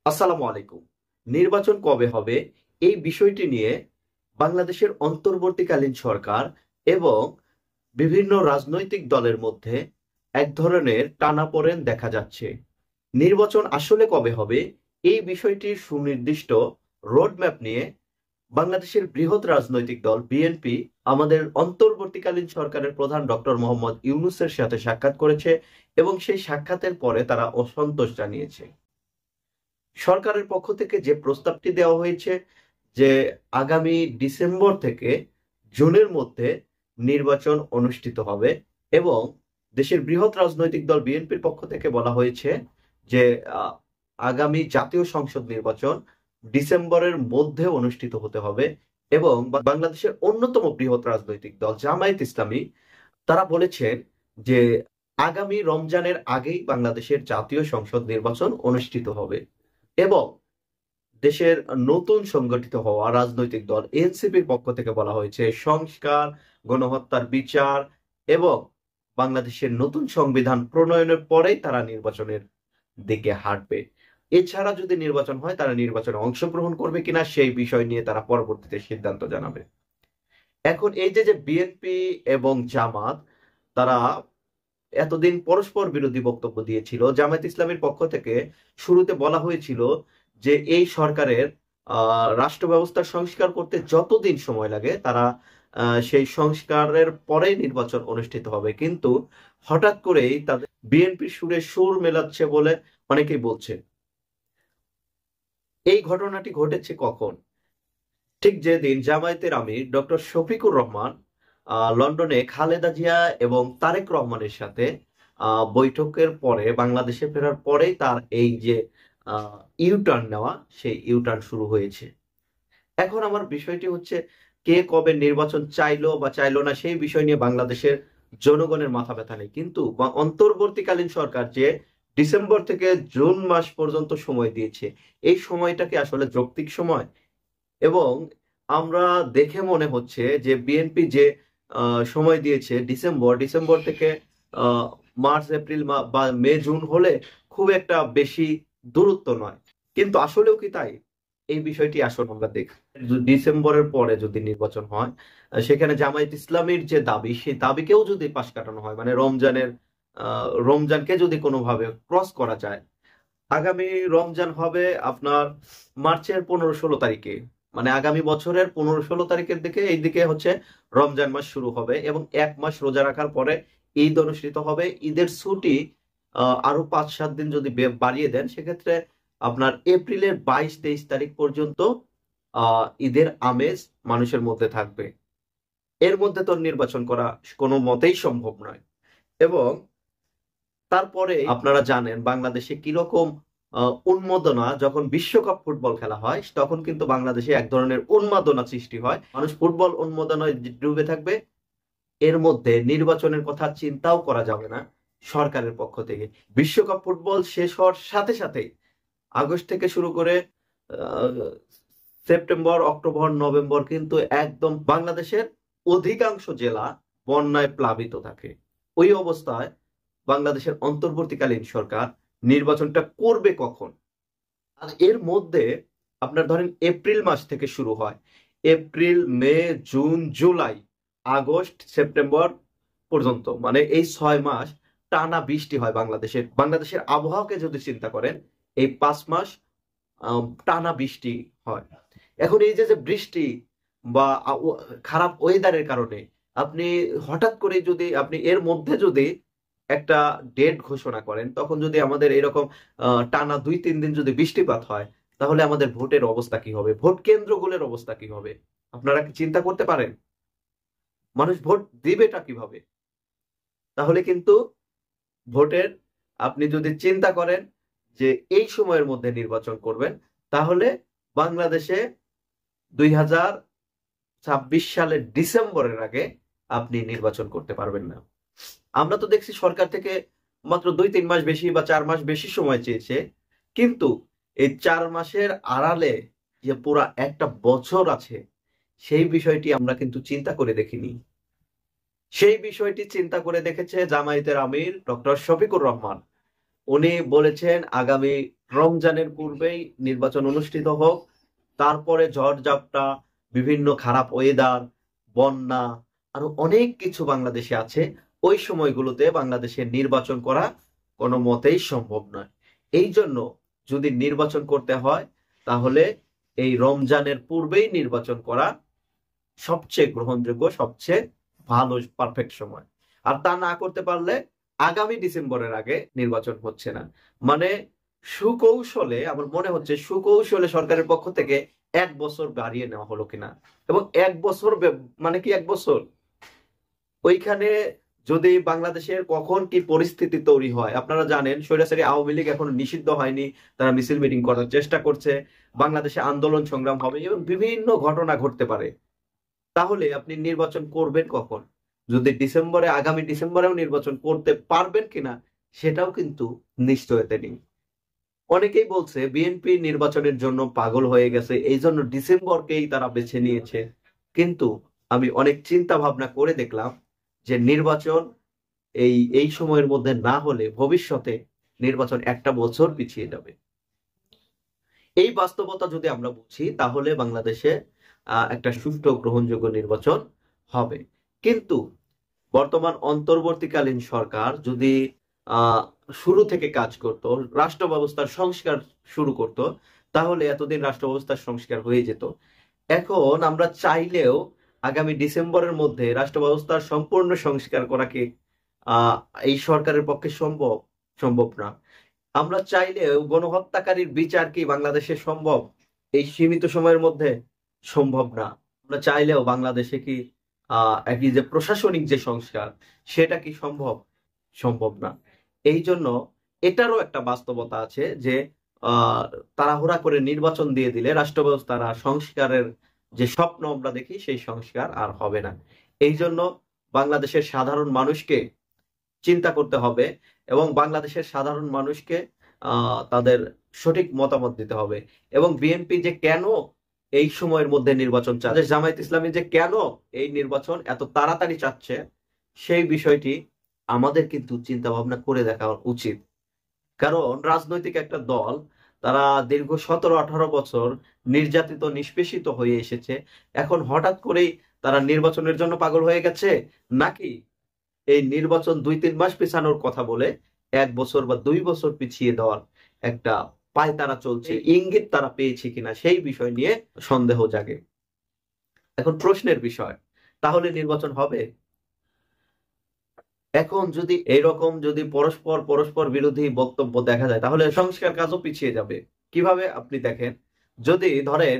আসসালামু আলাইকুম। নির্বাচন কবে হবে এই বিষয়টি নিয়ে বাংলাদেশের অন্তর্বর্তীকালীন সরকার এবং বিভিন্ন রাজনৈতিক দলের মধ্যে এক ধরনের টানাপোড়েন দেখা যাচ্ছে। নির্বাচন আসলে কবে হবে এই বিষয়টির সুনির্দিষ্ট রোডম্যাপ নিয়ে বাংলাদেশের বৃহৎ রাজনৈতিক দল বিএনপি আমাদের অন্তর্বর্তীকালীন সরকারের প্রধান ডক্টর মোহাম্মদ ইউনূসের সাথে সাক্ষাৎ করেছে এবং সেই সাক্ষাতের পরে তারা অসন্তোষ জানিয়েছে। সরকারের পক্ষ থেকে যে প্রস্তাবটি দেওয়া হয়েছে যে আগামী ডিসেম্বর থেকে জুনের মধ্যে নির্বাচন অনুষ্ঠিত হবে এবং দেশের বৃহৎ রাজনৈতিক দল বিএনপির পক্ষ থেকে বলা হয়েছে যে আহ, আগামী জাতীয় সংসদ নির্বাচন ডিসেম্বরের মধ্যে অনুষ্ঠিত হতে হবে এবং বাংলাদেশের অন্যতম বৃহৎ রাজনৈতিক দল জামায়াত ইসলামী তারা বলেছেন যে আগামী রমজানের আগেই বাংলাদেশের জাতীয় সংসদ নির্বাচন অনুষ্ঠিত হবে এবং দেশের নতুন সংগঠিত হওয়া রাজনৈতিক দল এনসিপির পক্ষ থেকে বলা হয়েছে সংস্কার, গণহত্যার বিচার এবং বাংলাদেশের নতুন সংবিধান প্রণয়নের পরেই তারা নির্বাচনের দিকে হাঁটবে। এছাড়া যদি নির্বাচন হয় তারা নির্বাচনে অংশগ্রহণ করবে কিনা সেই বিষয় নিয়ে তারা পরবর্তীতে সিদ্ধান্ত জানাবে। এখন এই যে যে বিএনপি এবং জামাত তারা এতদিন পরস্পর বিরোধী বক্তব্য দিয়েছিল, জামায়াত ইসলামীর পক্ষ থেকে শুরুতে বলা হয়েছিল যে এই সরকারের রাষ্ট্র ব্যবস্থার সংস্কার করতে যতদিন সময় লাগে তারা সেই সংস্কারের পরেই নির্বাচন অনুষ্ঠিত হবে, কিন্তু হঠাৎ করেই তাদের বিএনপির সুরে সুর মেলাচ্ছে বলে অনেকেই বলছে। এই ঘটনাটি ঘটেছে কখন? ঠিক যেদিন জামায়াতের আমির ডক্টর শফিকুর রহমান লন্ডনে খালেদা জিয়া এবং তারেক রহমানের সাথে বৈঠকের পরে বাংলাদেশে ফেরার পরেই তার এই যে ইউটার্ন নেওয়া সেই ইউটার্ন শুরু হয়েছে। এখন আমার বিষয়টি হচ্ছে কে কবে নির্বাচন চাইলো বা চাইলো না সেই বিষয় নিয়ে বাংলাদেশের জনগণের মাথা ব্যথা নেই, কিন্তু অন্তর্বর্তীকালীন সরকার যে ডিসেম্বর থেকে জুন মাস পর্যন্ত সময় দিয়েছে এই সময়টাকে আসলে যৌক্তিক সময়? এবং আমরা দেখে মনে হচ্ছে যে বিএনপি যে সময় দিয়েছে ডিসেম্বর থেকে আহ, মার্চ এপ্রিল বা মে জুন হলে খুব একটা বেশি দূরত্ব নয়, কিন্তু আসলেও কি তাই? এই বিষয়টি আসলে আমরা দেখি ডিসেম্বরের পরে যদি নির্বাচন হয় সেখানে জামায়াত ইসলামীর যে দাবি সেই দাবিকেও যদি পাশ কাটানো হয়, মানে রমজানকে যদি কোনোভাবে ক্রস করা যায়, আগামী রমজান হবে আপনার মার্চের 15-16 তারিখে, মানে আগামী বছরের 15-16 তারিখের দিকে এই দিকে হচ্ছে রমজান মাস শুরু হবে এবং এক মাস রোজা রাখার পরে ঈদ অনুষ্ঠিত হবে। ঈদের ছুটি আরো 5-7 দিন যদি বাড়িয়ে দেন সেক্ষেত্রে আপনার এপ্রিলের 22-23 তারিখ পর্যন্ত ঈদের আমেজ মানুষের মধ্যে থাকবে। এর মধ্যে তো নির্বাচন করা কোনো মতেই সম্ভব নয়। এবং তারপরে আপনারা জানেন বাংলাদেশে কিরকম উন্মাদনা, যখন বিশ্বকাপ ফুটবল খেলা হয় তখন কিন্তু বাংলাদেশে এক ধরনের উন্মাদনা সৃষ্টি হয়, মানুষ ফুটবল উন্মাদনায় ডুবে থাকবে। এর মধ্যে নির্বাচনের কথা চিন্তাও করা যাবে না সরকারের পক্ষ থেকে। বিশ্বকাপ ফুটবল শেষ হওয়ার সাথে সাথে আগস্ট থেকে শুরু করে আহ, সেপ্টেম্বর, অক্টোবর, নভেম্বর কিন্তু একদম বাংলাদেশের অধিকাংশ জেলা বন্যায় প্লাবিত থাকে। ওই অবস্থায় বাংলাদেশের অন্তর্বর্তীকালীন সরকার নির্বাচনটা করবে কখন? আর এর মধ্যে আপনার ধরেন এপ্রিল মাস থেকে শুরু হয়, এপ্রিল, মে, জুন, জুলাই, আগস্ট, সেপ্টেম্বর পর্যন্ত, মানে এই 6 মাস টানা বৃষ্টি হয় বাংলাদেশের আবহাওয়াকে যদি চিন্তা করেন এই 5 মাস টানা বৃষ্টি হয়। এখন এই যে যে বৃষ্টি বা খারাপ ওয়েদারের কারণে আপনি হঠাৎ করে যদি আপনি এর মধ্যে যদি একটা ডেট ঘোষণা করেন, তখন যদি আমাদের এরকম টানা 2-3 দিন যদি বৃষ্টিপাত হয় তাহলে আমাদের ভোটের অবস্থা কি হবে, ভোট কেন্দ্রগুলোর অবস্থা কি হবে? আপনারা কি চিন্তা করতে পারেন মানুষ ভোট দিবেটা কিভাবে? তাহলে কিন্তু ভোটের, আপনি যদি চিন্তা করেন যে এই সময়ের মধ্যে নির্বাচন করবেন তাহলে বাংলাদেশে 2026 সালের ডিসেম্বরের আগে আপনি নির্বাচন করতে পারবেন না। আমরা তো দেখছি সরকার থেকে মাত্র 2-3 মাস বেশি বা 4 মাস বেশি সময় চেয়েছে, কিন্তু এই 4 মাসের আড়ালে যে পুরা একটা বছর আছে সেই বিষয়টি আমরা কিন্তু চিন্তা করে দেখিনি। সেই বিষয়টি চিন্তা করে দেখেছে জামায়াতের আমির ডক্টর শফিকুর রহমান। উনি বলেছেন আগামী রমজানের পূর্বেই নির্বাচন অনুষ্ঠিত হোক, তারপরে ঝড়-ঝাপটা, বিভিন্ন খারাপ ওয়েদার, বন্যা, আরো অনেক কিছু বাংলাদেশে আছে। ওই সময়গুলোতে বাংলাদেশে নির্বাচন করা কোনো মতেই সম্ভব নয়। এই জন্য যদি নির্বাচন করতে হয়, তাহলে এই রমজানের পূর্বেই নির্বাচন করা সবচেয়ে গ্রহণযোগ্য, সবচেয়ে ভালো, পারফেক্ট সময়। আর তা না করতে পারলে আগামী ডিসেম্বরের আগে নির্বাচন হচ্ছে না। মানে সুকৌশলে, আমার মনে হচ্ছে সুকৌশলে সরকারের পক্ষ থেকে 1 বছর বাড়িয়ে নেওয়া হলো কিনা। এবং 1 বছর মানে কি 1 বছর, ওইখানে যদি বাংলাদেশের কখন কি পরিস্থিতি তৈরি হয়, আপনারা জানেন স্বৈরাচারী আওয়ামী লীগ এখনো নিষিদ্ধ হয়নি, তারা মিছিল মিটিং করার চেষ্টা করছে, বাংলাদেশে আন্দোলন সংগ্রাম হবে এবং বিভিন্ন ঘটনা ঘটতে পারে। তাহলে আপনি নির্বাচন করবেন কখন? যদি ডিসেম্বরে, আগামী ডিসেম্বরেও নির্বাচন করতে পারবেন কিনা সেটাও কিন্তু নিশ্চয়তা নেই। অনেকেই বলছে বিএনপি নির্বাচনের জন্য পাগল হয়ে গেছে, এই জন্য ডিসেম্বরকেই তারা বেছে নিয়েছে। কিন্তু আমি অনেক চিন্তা ভাবনা করে দেখলাম যে নির্বাচন এই এই সময়ের মধ্যে না হলে ভবিষ্যতে নির্বাচন 1 বছর পিছিয়ে যাবে। এই বাস্তবতা যদি আমরা বুঝি, তাহলে বাংলাদেশে একটা সুষ্ঠু গ্রহণযোগ্য নির্বাচন হবে। কিন্তু বর্তমান অন্তর্বর্তীকালীন সরকার যদি শুরু থেকে কাজ করত, রাষ্ট্র ব্যবস্থার সংস্কার শুরু করত, তাহলে এতদিন রাষ্ট্র ব্যবস্থার সংস্কার হয়ে যেত। এখন আমরা চাইলেও আগামী ডিসেম্বরের মধ্যে রাষ্ট্র ব্যবস্থার সম্পূর্ণ সংস্কার করা কি এই সরকারের পক্ষে সম্ভব না। আমরা চাইলেও গণহত্যাকারীর বিচার কি বাংলাদেশে সম্ভব এই সীমিত সময়ের মধ্যে? সম্ভব না। আমরা চাইলেও বাংলাদেশে কি একই যে প্রশাসনিক যে সংস্কার, সেটা কি সম্ভব না। এই জন্য এটারও একটা বাস্তবতা আছে যে আহ তাড়াহুড়া করে নির্বাচন দিয়ে দিলে রাষ্ট্র ব্যবস্থার সংস্কারের যে স্বপ্ন আমরা দেখি, সেই সংস্কার আর হবে না। এই জন্য বাংলাদেশের সাধারণ মানুষকে চিন্তা করতে হবে এবং বাংলাদেশের সাধারণ মানুষকে তাদের সঠিক মতামত দিতে হবে। এবং বিএনপি যে কেন এই সময়ের মধ্যে নির্বাচন চাচ্ছে, জামায়াত ইসলামী যে কেন এই নির্বাচন এত তাড়াতাড়ি চাচ্ছে, সেই বিষয়টি আমাদের কিন্তু চিন্তা ভাবনা করে দেখা উচিত। কারণ রাজনৈতিক একটা দল, তারা দীর্ঘ 17-18 বছর নির্যাতিত নিষ্পেষিত হয়ে এসেছে, এখন হঠাৎ করেই তারা নির্বাচনের জন্য পাগল হয়ে গেছে, নাকি এই নির্বাচন 2-3 মাস পিছানোর কথা বলে 1 বছর বা 2 বছর পিছিয়ে দেওয়ার একটা পায়তারা চলছে, ইঙ্গিত তারা পেয়েছে কিনা সেই বিষয় নিয়ে সন্দেহ জাগে। এখন প্রশ্নের বিষয়, তাহলে নির্বাচন হবে? এখন যদি এইরকম যদি পরস্পর বিরোধী বক্তব্য দেখা যায়, তাহলে সংস্কার কাজও পিছিয়ে যাবে। কিভাবে? আপনি দেখেন, যদি ধরেন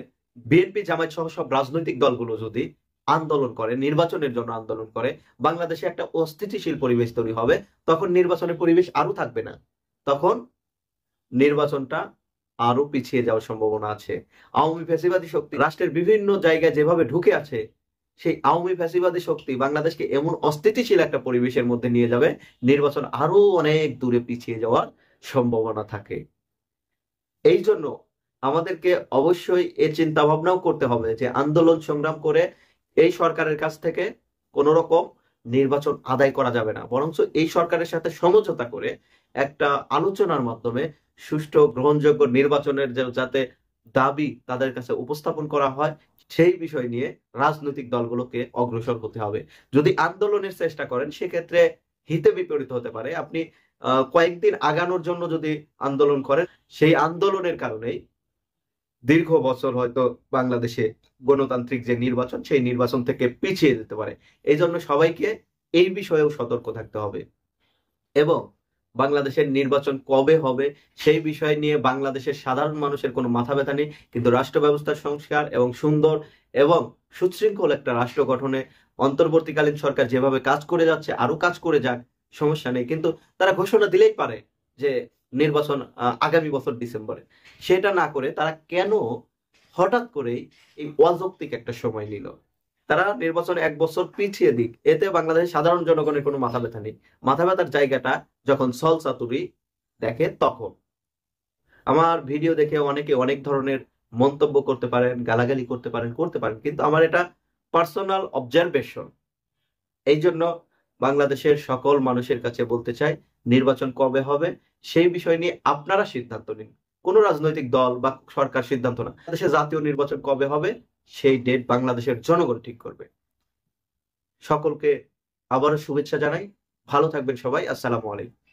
বিএনপি জামায়াত সহ সব রাজনৈতিক দলগুলো যদি আন্দোলন করে, নির্বাচনের জন্য আন্দোলন করে, বাংলাদেশে একটা অস্থিতিশীল পরিবেশ তৈরি হবে। তখন নির্বাচনের পরিবেশ আরো থাকবে না, তখন নির্বাচনটা আরো পিছিয়ে যাওয়ার সম্ভাবনা আছে। আওয়ামী ফ্যাসিবাদী শক্তি রাষ্ট্রের বিভিন্ন জায়গায় যেভাবে ঢুকে আছে, সেই আওয়ামী ফ্যাসিবাদী শক্তি বাংলাদেশকে এমন অস্থিতিশীল একটা পরিবেশের মধ্যে নিয়ে যাবে, নির্বাচন আরো অনেক দূরে পিছিয়ে যাওয়ার সম্ভাবনা থাকে। এই জন্য আমাদেরকে অবশ্যই এই চিন্তা ভাবনাও করতে হবে যে আন্দোলন সংগ্রাম করে এই সরকারের কাছ থেকে কোন রকম নির্বাচন আদায় করা যাবে না, বরঞ্চ এই সরকারের সাথে সমঝোতা করে একটা আলোচনার মাধ্যমে সুষ্ঠু গ্রহণযোগ্য নির্বাচনের যাতে দাবি তাদের কাছে উপস্থাপন করা হয়, সেই বিষয় নিয়ে রাজনৈতিক দলগুলোকে অগ্রসর হতে হবে। যদি আন্দোলনের চেষ্টা করেন, সেক্ষেত্রে হিতে বিপরীত হতে পারে। আপনি কয়েকদিন আগানোর জন্য যদি আন্দোলন করেন, সেই আন্দোলনের কারণেই দীর্ঘ বছর হয়তো বাংলাদেশে গণতান্ত্রিক যে নির্বাচন, সেই নির্বাচন থেকে পিছিয়ে যেতে পারে। এই জন্য সবাইকে এই বিষয়েও সতর্ক থাকতে হবে। এবং বাংলাদেশের নির্বাচন কবে হবে সেই বিষয় নিয়ে বাংলাদেশের সাধারণ মানুষের কোনো মাথা ব্যথা নেই, কিন্তু রাষ্ট্র ব্যবস্থার সংস্কার এবং সুন্দর এবং সুশৃঙ্খল একটা রাষ্ট্র গঠনে অন্তর্বর্তীকালীন সরকার যেভাবে কাজ করে যাচ্ছে, আরো কাজ করে যাক, সমস্যা নেই। কিন্তু তারা ঘোষণা দিলেই পারে যে নির্বাচন আগামী বছর ডিসেম্বরে। সেটা না করে তারা কেন হঠাৎ করেই এই অযৌক্তিক একটা সময় নিল? তারা নির্বাচন 1 বছর পিছিয়ে দিক, এতে বাংলাদেশের সাধারণ জনগণের কোনো মাথা ব্যথা নেই। মাথা ব্যথার জায়গাটা যখন সল চাতুরি দেখে তখন। আমার ভিডিও দেখে অনেকে অনেক ধরনের মন্তব্য করতে পারেন, গালাগালি করতে পারেন, কিন্তু আমার এটা পার্সোনাল অবজারভেশন। এই জন্য বাংলাদেশের সকল মানুষের কাছে বলতে চাই, নির্বাচন কবে হবে সেই বিষয় নিয়ে আপনারা সিদ্ধান্ত নিন। কোনো রাজনৈতিক দল বা সরকার সিদ্ধান্ত না। দেশে জাতীয় নির্বাচন কবে হবে সেই ডেট বাংলাদেশের জনগণ ঠিক করবে। সকলকে আবারও শুভেচ্ছা জানাই। ভালো থাকবেন সবাই। আসসালামু আলাইকুম।